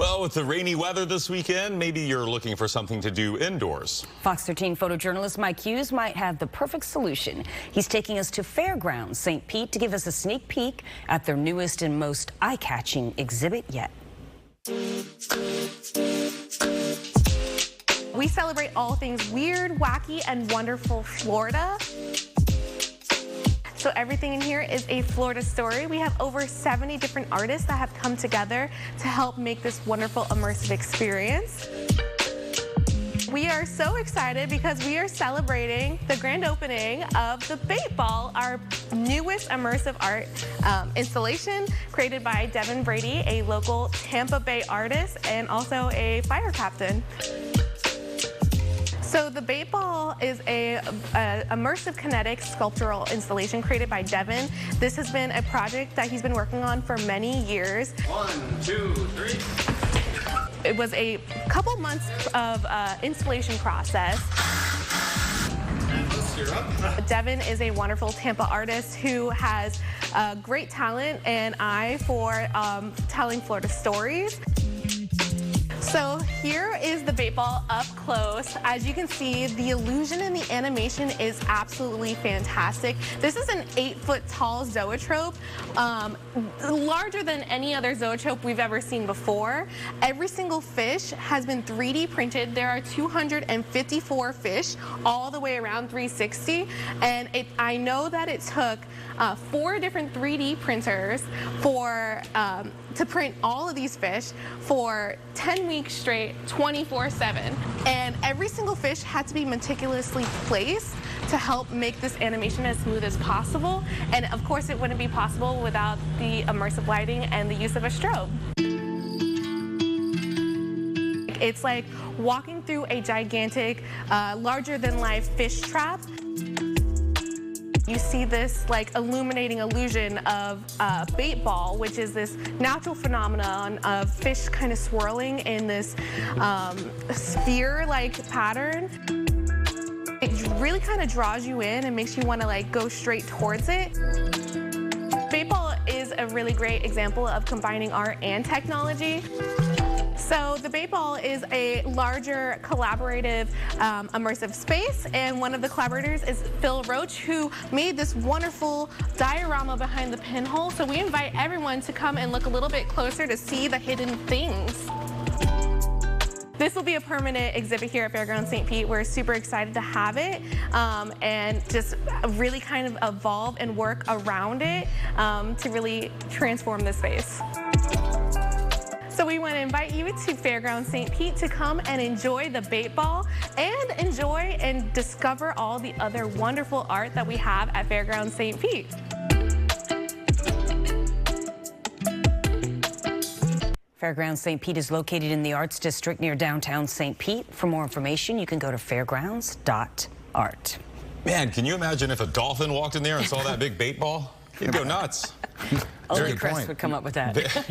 Well, with the rainy weather this weekend, maybe you're looking for something to do indoors. Fox 13 photojournalist Mike Hughes might have the perfect solution. He's taking us to Fairgrounds St. Pete to give us a sneak peek at their newest and most eye-catching exhibit yet. We celebrate all things weird, wacky, and wonderful Florida. So everything in here is a Florida story. We have over 70 different artists that have come together to help make this wonderful immersive experience. We are so excited because we are celebrating the grand opening of the Bait Ball, our newest immersive art installation created by Devon Brady, a local Tampa Bay artist and also a fire captain. So the Bait Ball is a immersive kinetic sculptural installation created by Devon. This has been a project that he's been working on for many years. 1, 2, 3. It was a couple months of installation process. And let's stir up. Devon is a wonderful Tampa artist who has great talent and eye for telling Florida stories. So here is the Bait Ball up close. As you can see, the illusion and the animation is absolutely fantastic. This is an 8-foot tall zoetrope, larger than any other zoetrope we've ever seen before. Every single fish has been 3D printed. There are 254 fish all the way around 360, and I know that it took 4 different 3D printers to print all of these fish for 10 weeks straight, 24/7. And every single fish had to be meticulously placed to help make this animation as smooth as possible. And of course, it wouldn't be possible without the immersive lighting and the use of a strobe. It's like walking through a gigantic, larger-than-life fish trap. You see this like illuminating illusion of bait ball, which is this natural phenomenon of fish kind of swirling in this sphere-like pattern. It really kind of draws you in and makes you want to like go straight towards it. Bait ball is a really great example of combining art and technology. So the Bait Ball is a larger collaborative immersive space, and one of the collaborators is Phil Roach, who made this wonderful diorama behind the pinhole. So we invite everyone to come and look a little bit closer to see the hidden things. This will be a permanent exhibit here at Fairgrounds St. Pete. We're super excited to have it and just really kind of evolve and work around it to really transform the space. So we want to invite you to Fairgrounds St. Pete to come and enjoy the Bait Ball and enjoy and discover all the other wonderful art that we have at Fairgrounds St. Pete. Fairgrounds St. Pete is located in the Arts District near downtown St. Pete. For more information, you can go to fairgrounds.art. Man, can you imagine if a dolphin walked in there and saw that big bait ball? He'd go nuts. Only Chris would come up with that.